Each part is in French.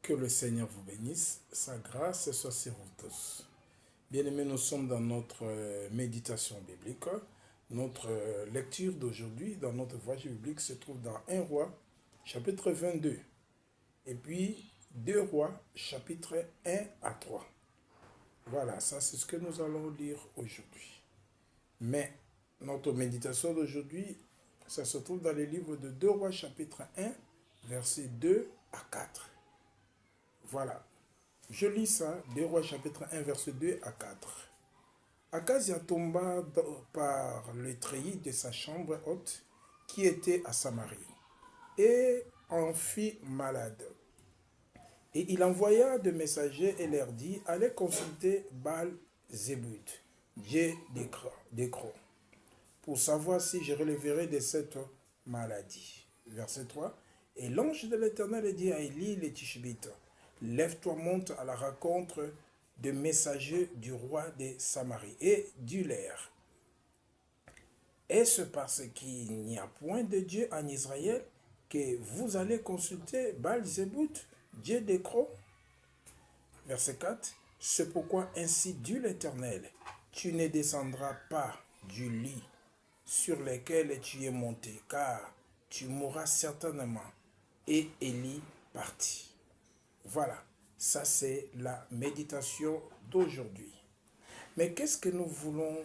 Que le Seigneur vous bénisse, sa grâce soit sur vous tous. Bien-aimés, nous sommes dans notre méditation biblique. Notre lecture d'aujourd'hui, dans notre voyage biblique, se trouve dans 1 Roi, chapitre 22. Et puis 2 Rois, chapitre 1 à 3. Voilà, ça c'est ce que nous allons lire aujourd'hui. Mais notre méditation d'aujourd'hui, ça se trouve dans le livre de 2 Rois, chapitre 1, versets 2 à 4. Voilà. Je lis ça, 2 Rois chapitre 1, verset 2 à 4. Akazia tomba par le treillis de sa chambre haute qui était à Samarie et en fit malade. Et il envoya des messagers et leur dit, allez consulter Baal-Zébut, dieu d'Écron, pour savoir si je relèverai de cette maladie. Verset 3. Et l'ange de l'Éternel dit à Élie le Tishbite, lève-toi, monte à la rencontre des messagers du roi de Samarie et dis-leur, est-ce parce qu'il n'y a point de Dieu en Israël que vous allez consulter Baal-Zébut, dieu d'Écron? Verset 4. C'est pourquoi ainsi dit l'Éternel, tu ne descendras pas du lit sur lequel tu es monté, car tu mourras certainement. Et Élie partit. Voilà, ça c'est la méditation d'aujourd'hui. Mais qu'est-ce que nous voulons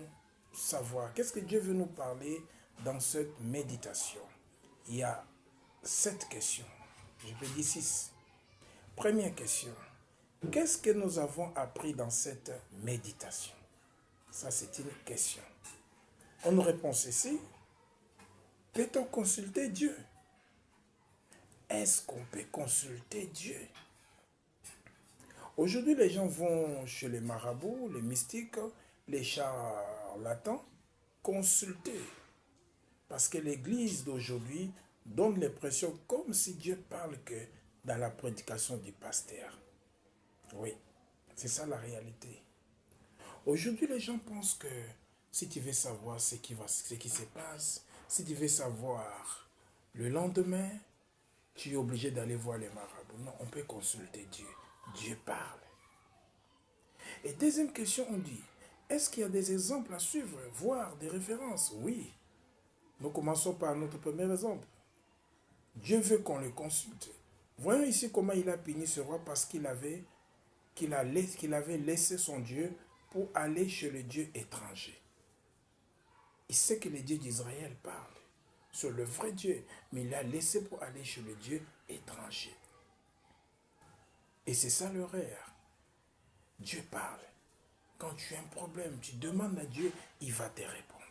savoir? Qu'est-ce que Dieu veut nous parler dans cette méditation? Il y a 7 questions. Je peux dire 6. Première question. Qu'est-ce que nous avons appris dans cette méditation? Ça c'est une question. On nous répond ceci. Peut-on consulter Dieu? Est-ce qu'on peut consulter Dieu? Aujourd'hui, les gens vont chez les marabouts, les mystiques, les charlatans, consulter. Parce que l'Église d'aujourd'hui donne l'impression comme si Dieu parle que dans la prédication du pasteur. Oui, c'est ça la réalité. Aujourd'hui, les gens pensent que si tu veux savoir ce qui se passe, si tu veux savoir le lendemain, tu es obligé d'aller voir les marabouts. Non, on peut consulter Dieu. Dieu parle. Et deuxième question, on dit, est-ce qu'il y a des exemples à suivre, voire des références? Oui. Nous commençons par notre premier exemple. Dieu veut qu'on le consulte. Voyons ici comment il a puni ce roi parce qu'il avait laissé son Dieu pour aller chez le Dieu étranger. Il sait que le Dieu d'Israël parle sur le vrai Dieu, mais il l'a laissé pour aller chez le Dieu étranger. Et c'est ça l'erreur. Dieu parle. Quand tu as un problème, tu demandes à Dieu, il va te répondre.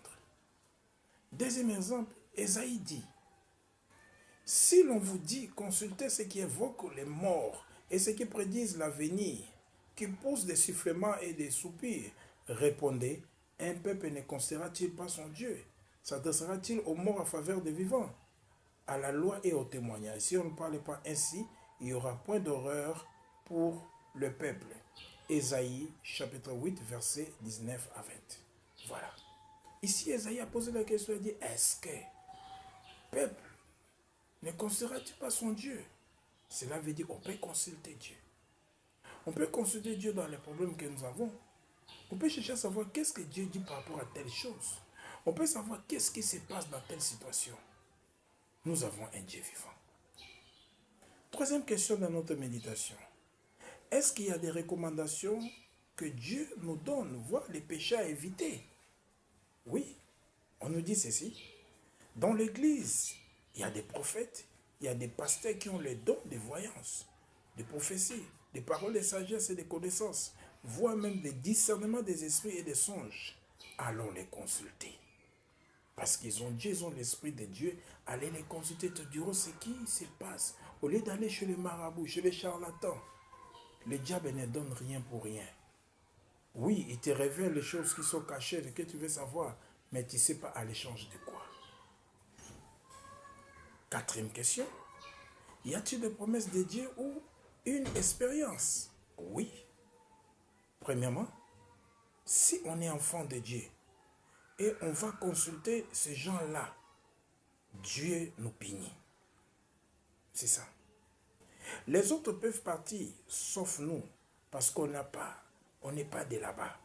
Deuxième exemple, Ésaïe dit, si l'on vous dit, consultez ce qui évoque les morts et ce qui prédisent l'avenir, qui poussent des sifflements et des soupirs, répondez, un peuple ne considérera-t-il pas son Dieu? S'adressera-t-il aux morts en faveur des vivants? À la loi et au témoignage. Si on ne parle pas ainsi, il n'y aura point d'horreur pour le peuple. Ésaïe, chapitre 8, versets 19 à 20. Voilà. Ici, Ésaïe a posé la question, il dit, est-ce que peuple ne considère-t-il pas son Dieu? Cela veut dire qu'on peut consulter Dieu. On peut consulter Dieu dans les problèmes que nous avons. On peut chercher à savoir qu'est-ce que Dieu dit par rapport à telle chose. On peut savoir qu'est-ce qui se passe dans telle situation. Nous avons un Dieu vivant. Troisième question dans notre méditation. Est-ce qu'il y a des recommandations que Dieu nous donne, voire les péchés à éviter? Oui, on nous dit ceci. Dans l'Église, il y a des prophètes, il y a des pasteurs qui ont les dons de voyance, de prophétie, des paroles de sagesse et de connaissances, voire même des discernements des esprits et des songes. Allons les consulter. Parce qu'ils ont Dieu, ils ont l'Esprit de Dieu. Allez les consulter, te diront ce qui se passe. Au lieu d'aller chez les marabouts, chez les charlatans, le diable ne donne rien pour rien. Oui, il te révèle les choses qui sont cachées, que tu veux savoir, mais tu ne sais pas à l'échange de quoi. Quatrième question. Y a-t-il des promesses de Dieu ou une expérience? Oui. Premièrement, si on est enfant de Dieu et on va consulter ces gens-là, Dieu nous punit. C'est ça. Les autres peuvent partir, sauf nous, parce qu'on n'a pas, on n'est pas de là-bas.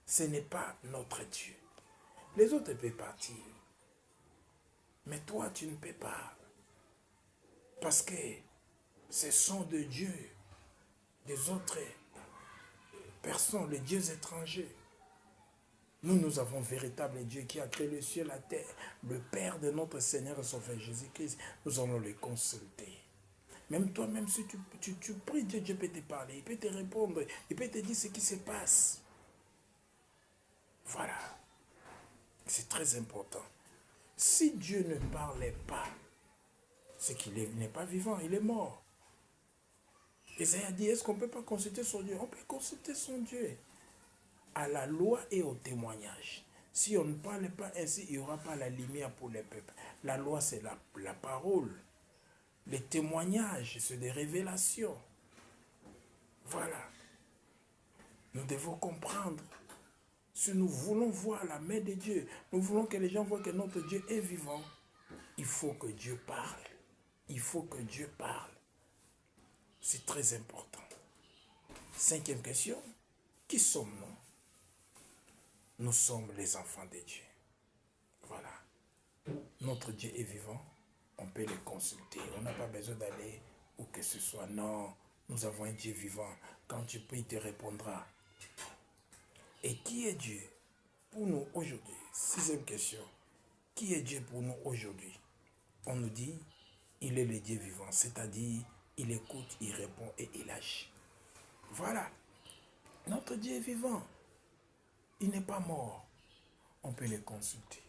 Ce n'est pas notre Dieu. Les autres peuvent partir. Mais toi, tu ne peux pas. Parce que ce sont de Dieu, des autres personnes, les dieux étrangers. Nous avons un véritable Dieu qui a créé le ciel, la terre, le Père de notre Seigneur et Sauveur Jésus-Christ. Nous allons le consulter. Même toi, même si tu pries Dieu, Dieu peut te parler, il peut te répondre, il peut te dire ce qui se passe. Voilà. C'est très important. Si Dieu ne parlait pas, c'est qu'il n'est pas vivant, il est mort. Isaïe a dit, est-ce qu'on ne peut pas consulter son Dieu? On peut consulter son Dieu. À la loi et au témoignage. Si on ne parle pas ainsi, il n'y aura pas la lumière pour les peuples. La loi, c'est la parole. Les témoignages, c'est des révélations. Voilà. Nous devons comprendre. Si nous voulons voir la main de Dieu, nous voulons que les gens voient que notre Dieu est vivant, il faut que Dieu parle. Il faut que Dieu parle. C'est très important. 5e question. Qui sommes-nous? Nous sommes les enfants de Dieu. Voilà. Notre Dieu est vivant. On peut le consulter. On n'a pas besoin d'aller où que ce soit. Non, nous avons un Dieu vivant. Quand tu pries, il te répondra. Et qui est Dieu pour nous aujourd'hui? 6e question. Qui est Dieu pour nous aujourd'hui? On nous dit, il est le Dieu vivant. C'est-à-dire, il écoute, il répond et il agit. Voilà. Notre Dieu est vivant. Il n'est pas mort. On peut le consulter.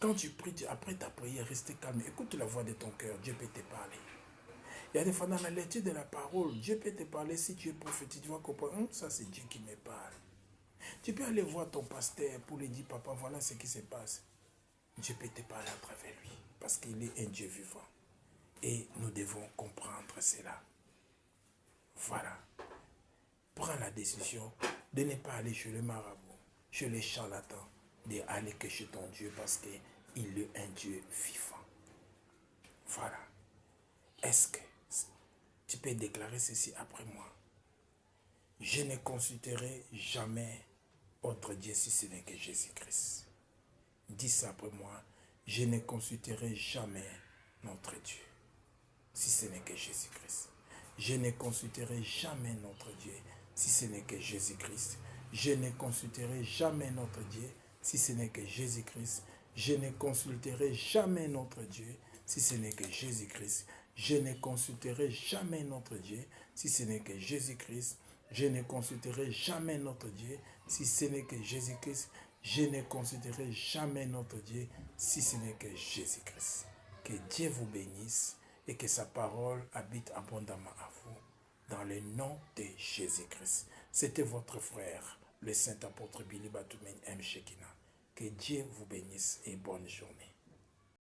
Quand tu pries, après ta prière, reste calme. Écoute la voix de ton cœur. Dieu peut te parler. Il y a des fois dans la lecture de la parole, Dieu peut te parler. Si tu es prophétique, tu vas comprendre. Ça, c'est Dieu qui me parle. Tu peux aller voir ton pasteur pour lui dire, papa, voilà ce qui se passe. Dieu peut te parler à travers lui. Parce qu'il est un Dieu vivant. Et nous devons comprendre cela. Voilà. Prends la décision de ne pas aller chez le marabout, chez les charlatans, d'aller que chez ton Dieu parce qu'il est un Dieu vivant. Voilà. Est-ce que tu peux déclarer ceci après moi? Je ne consulterai jamais autre Dieu si ce n'est que Jésus-Christ. Dis ça après moi. Je ne consulterai jamais notre Dieu si ce n'est que Jésus-Christ. Je ne consulterai jamais notre Dieu si ce n'est que Jésus-Christ. Je ne consulterai jamais notre Dieu si ce n'est que Jésus-Christ. Je ne consulterai jamais notre Dieu si ce n'est que Jésus-Christ. Je ne consulterai jamais notre Dieu si ce n'est que Jésus-Christ. Je ne consulterai jamais notre Dieu si ce n'est que Jésus-Christ. Je ne consulterai jamais notre Dieu si ce n'est que Jésus-Christ. Que Dieu vous bénisse et que sa parole habite abondamment à vous. Dans le nom de Jésus-Christ. C'était votre frère, le saint apôtre Billy Batoumen M. Shekina. Que Dieu vous bénisse et bonne journée.